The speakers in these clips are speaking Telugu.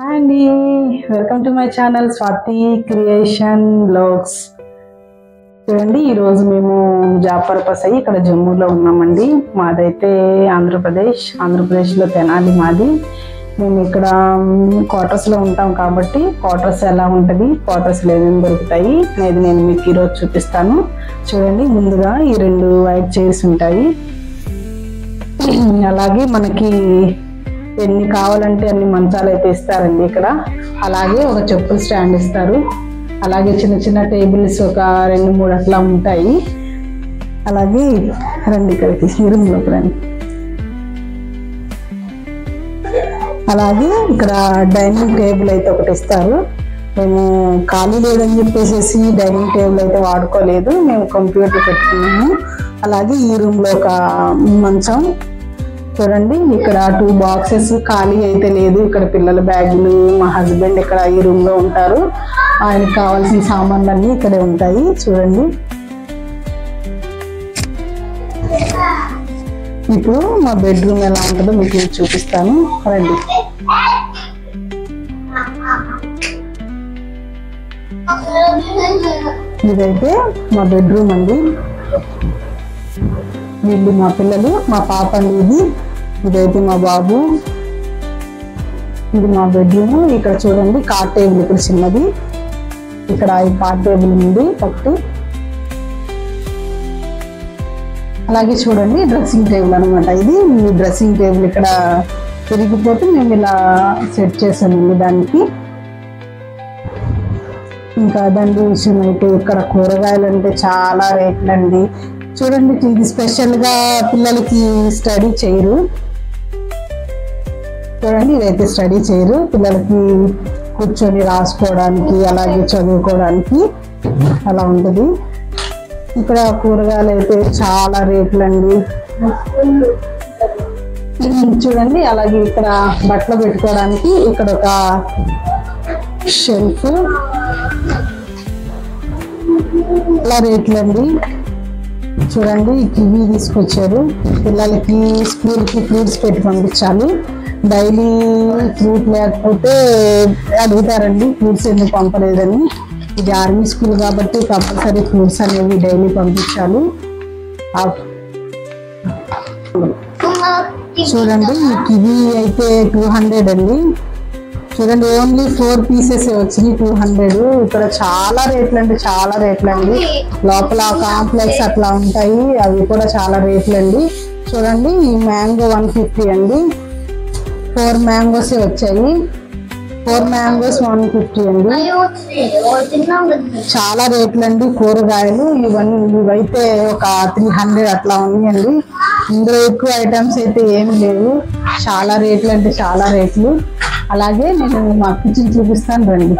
హాయ్ అండి, welcome to my channel Swathi creation blogs. చూడండి, ఈరోజు మేము జాబ్ పర్పస్ అయ్యి ఇక్కడ జమ్మూలో ఉన్నామండి. మాదైతే ఆంధ్రప్రదేశ్లో తెనాలి మాది. మేము ఇక్కడ క్వార్టర్స్లో ఉంటాం కాబట్టి క్వార్టర్స్ ఎలా ఉంటుంది, క్వార్టర్స్లో ఏమేమి దొరుకుతాయి అనేది నేను మీకు ఈరోజు చూపిస్తాను. చూడండి, ముందుగా ఈ 2 వైట్ చైర్స్ ఉంటాయి. అలాగే మనకి ఎన్ని కావాలంటే అన్ని మంచాలు అయితే ఇస్తారండి ఇక్కడ. అలాగే ఒక చెప్పుల స్టాండ్ ఇస్తారు. అలాగే చిన్న చిన్న టేబుల్స్ ఒక 2-3 అట్లా ఉంటాయి. అలాగే రండి ఇక్కడికి రూమ్లోకి రండి. అలాగే ఇక్కడ డైనింగ్ టేబుల్ అయితే ఒకటి ఇస్తారు. మేము ఖాళీ లేదని చెప్పేసి డైనింగ్ టేబుల్ అయితే వాడుకోలేదు, మేము కంప్యూటర్ పెట్టుకున్నాము. అలాగే ఈ రూమ్లో ఒక మంచం. చూడండి, ఇక్కడ 2 బాక్సెస్ ఖాళీ అయితే లేదు. ఇక్కడ పిల్లల బ్యాగులు, మా హస్బెండ్ ఇక్కడ ఈ రూమ్లో ఉంటారు. ఆయనకు కావాల్సిన సామాన్లు అన్నీ ఇక్కడే ఉంటాయి. చూడండి, ఇప్పుడు మా బెడ్రూమ్ ఎలా ఉంటుందో మీకు చూపిస్తాను, రండి. ఇదైతే మా బెడ్రూమ్ అండి. వీళ్ళు మా పిల్లలు, మా పాప అండి. ఇదైతే మా బాబు. ఇది మా బెడ్రూమ్. ఇక్కడ చూడండి, కార్ టేబుల్ ఇక్కడ చిన్నది. ఇక్కడ ఈ కార్ టేబుల్ ఉంది ఒకటి. అలాగే చూడండి, డ్రెస్సింగ్ టేబుల్ అనమాట. ఇది ఈ డ్రెస్సింగ్ టేబుల్ ఇక్కడ తిరిగిపోతే మేము ఇలా సెట్ చేసామండి దానికి. ఇంకా దాని విషయం అయితే ఇక్కడ కూరగాయలు అంటే చాలా రేట్లు అండి. చూడండి, ఇది స్పెషల్గా పిల్లలకి స్టడీ చేయరు. చూడండి, ఇదైతే స్టడీ చేయరు, పిల్లలకి కూర్చొని రాసుకోవడానికి అలాగే చదువుకోవడానికి అలా ఉంటుంది. ఇక్కడ కూరగాయలు అయితే చాలా రేట్లు అండి. చూడండి, అలాగే ఇక్కడ బట్టలు పెట్టుకోవడానికి ఇక్కడ ఒక షెల్ఫ్, అలా రేట్లు అండి. చూడండి, కివీ తీసుకొచ్చారు. పిల్లలకి స్కూల్కి ఫ్రూట్స్ పెట్టి పంపించాలి. డైలీ ఫ్రూట్ లేకపోతే అడుగుతారండి, ఫ్రూట్స్ ఎందుకు పంపలేదని. ఇది ఆర్మీ స్కూల్ కాబట్టి కంపల్సరీ ఫ్రూట్స్ అనేవి డైలీ పంపించాలి. చూడండి, ఈ కివీ అయితే 200 అండి. చూడండి, ఓన్లీ 4 పీసెస్ వచ్చినాయి 200. ఇక్కడ చాలా రేట్లు అండి, చాలా రేట్లు అండి. లోపల కాంప్లెక్స్ అట్లా ఉంటాయి, అవి కూడా చాలా రేట్లు అండి. చూడండి, ఈ మ్యాంగో 150 అండి. 4 మ్యాంగోస్ వచ్చాయి. 4 మ్యాంగోస్ 150 అండి. చాలా రేట్లు అండి కూరగాయలు. ఇవైతే ఒక 300 అట్లా ఉన్నాయండి. ఇందులో ఎక్కువ ఐటమ్స్ అయితే ఏమి లేవు. చాలా రేట్లు అంటే చాలా రేట్లు. అలాగే నేను మా కిచెన్ చూపిస్తాను, రండి.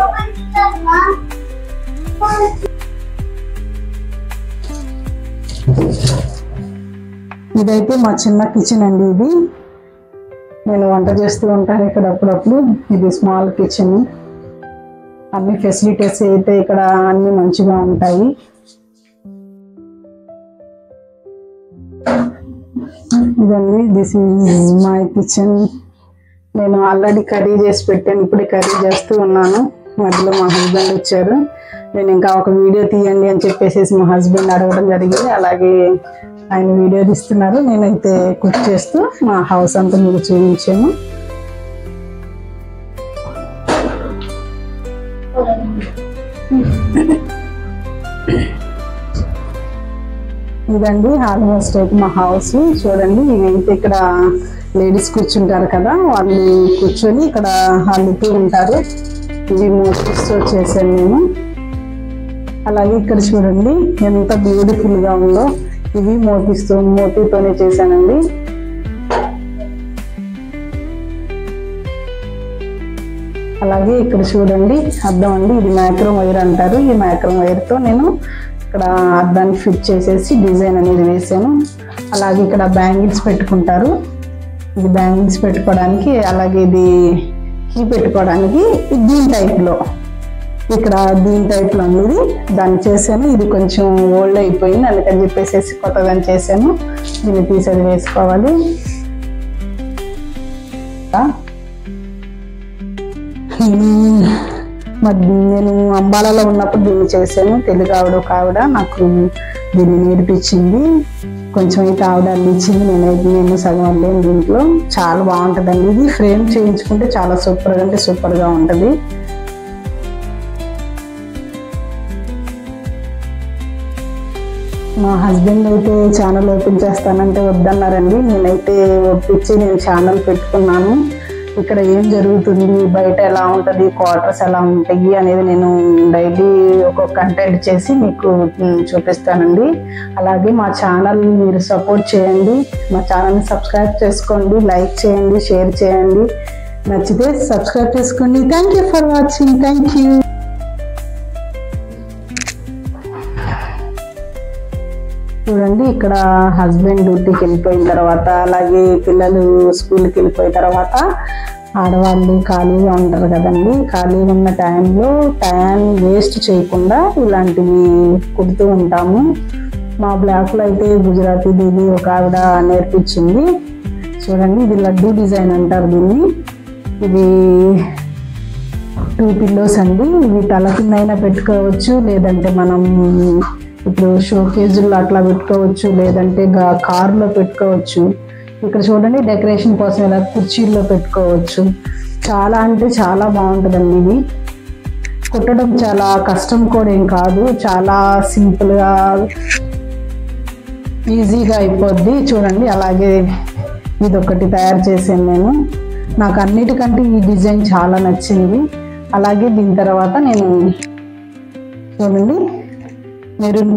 ఇదైతే మా చిన్న కిచెన్ అండి. ఇది నేను వంట చేస్తూ ఉంటాను ఇక్కడ అప్పుడప్పుడు. ఇది స్మాల్ కిచెన్. అన్ని ఫెసిలిటీస్ అయితే ఇక్కడ అన్ని మంచిగా ఉంటాయి. ఇదండి, దిస్ ఈజ్ మై కిచెన్. నేను ఆల్రెడీ కర్రీ చేసి పెట్టాను, ఇప్పుడే కర్రీ చేస్తూ ఉన్నాను. మధ్యలో మా హస్బెండ్ వచ్చారు. నేను ఇంకా ఒక వీడియో తీయండి అని చెప్పేసి మా హస్బెండ్ అడగడం జరిగింది. అలాగే ఆయన వీడియో తీస్తున్నారు, నేనైతే కుక్ చేస్తూ మా హౌస్ అంతా మీకు చూపించాను. ఇదండి ఆల్మోస్ట్ అయితే మా హౌస్. చూడండి, ఇవైతే ఇక్కడ లేడీస్ కూర్చుంటారు కదా, వాళ్ళు కూర్చొని ఇక్కడ అల్లుతూ ఉంటారు. ఇవి మోటివ్స్తో చేశాను నేను. అలాగే ఇక్కడ చూడండి ఎంత బ్యూటిఫుల్గా ఉందో. ఇవి మోతీతోనే చేశానండి. అలాగే ఇక్కడ చూడండి అద్దం అండి. ఇది మ్యాక్రోమ్ వైర్ అంటారు. ఈ మ్యాక్రోమ్ వైర్తో నేను ఇక్కడ అద్దాన్ని ఫిట్ చేసేసి డిజైన్ అనేది వేసాను. అలాగే ఇక్కడ బ్యాంగిల్స్ పెట్టుకుంటారు. ఇది బ్యాంగిల్స్ పెట్టుకోవడానికి, అలాగే ఇది కీ పెట్టుకోవడానికి దీని టైప్లో, ఇక్కడ దీని టైప్లో ఉంది. దాన్ని చేశాను. ఇది కొంచెం ఓల్డ్ అయిపోయింది, అందుకని చెప్పేసి కొత్తగా చేశాను. దీన్ని తీసేది వేసుకోవాలి. నేను అంబాలలో ఉన్నప్పుడు దీన్ని చేశాను. తెలుగు ఆవిడ ఒక ఆవిడ నాకు దీన్ని నేర్పించింది. కొంచెం అయితే ఆవిడ అందించింది, నేను సగం అల్లాను దీంట్లో. చాలా బాగుంటుందండి. ఇది ఫ్రేమ్ చేయించుకుంటే చాలా సూపర్గా అంటే సూపర్గా ఉంటుంది. మా హస్బెండ్ అయితే ఛానల్ ఓపెన్ చేస్తానంటే వద్దన్నారండి. నేనైతే ఒప్పించి నేను ఛానల్ పెట్టుకున్నాను. ఇక్కడ ఏం జరుగుతుంది, బయట ఎలా ఉంటుంది, క్వార్టర్స్ ఎలా ఉంటాయి అనేది నేను డైలీ ఒక్కొక్క కంటెంట్ చేసి మీకు చూపిస్తానండి. అలాగే మా ఛానల్ మీరు సపోర్ట్ చేయండి. మా ఛానల్ని సబ్స్క్రైబ్ చేసుకోండి, లైక్ చేయండి, షేర్ చేయండి. నచ్చితే సబ్స్క్రైబ్ చేసుకోండి. Thank you for watching. Thank you. చూడండి, ఇక్కడ హస్బెండ్ డ్యూటీకి వెళ్ళిపోయిన తర్వాత, అలాగే పిల్లలు స్కూల్కి వెళ్ళిపోయిన తర్వాత ఆడవాళ్ళు ఖాళీగా ఉంటారు కదండి. ఖాళీగా ఉన్న టైంలో టైం వేస్ట్ చేయకుండా ఇలాంటివి కుడుతూ ఉంటాము. మా బ్లాక్లో అయితే గుజరాతీ దీది ఒక ఆవిడ నేర్పించింది. చూడండి, ఇది లడ్డూ డిజైన్ అంటారు దీన్ని. ఇది 2 పిల్లోస్ అండి. ఇవి తల కింద అయినా పెట్టుకోవచ్చు, లేదంటే మనం ఇప్పుడు షోకేజుల్లో అట్లా పెట్టుకోవచ్చు, లేదంటే కారులో పెట్టుకోవచ్చు. ఇక్కడ చూడండి, డెకరేషన్ కోసం ఇలా కుర్చీల్లో పెట్టుకోవచ్చు. చాలా అంటే చాలా బాగుంటుందండి. ఇది కుట్టడం చాలా కష్టం కూడా ఏం కాదు, చాలా సింపుల్గా ఈజీగా అయిపోద్ది. చూడండి, అలాగే ఇది ఒకటి తయారు చేశాను నేను. నాకు అన్నిటికంటే ఈ డిజైన్ చాలా నచ్చింది. అలాగే దీని తర్వాత నేను చూడండి మెరూన్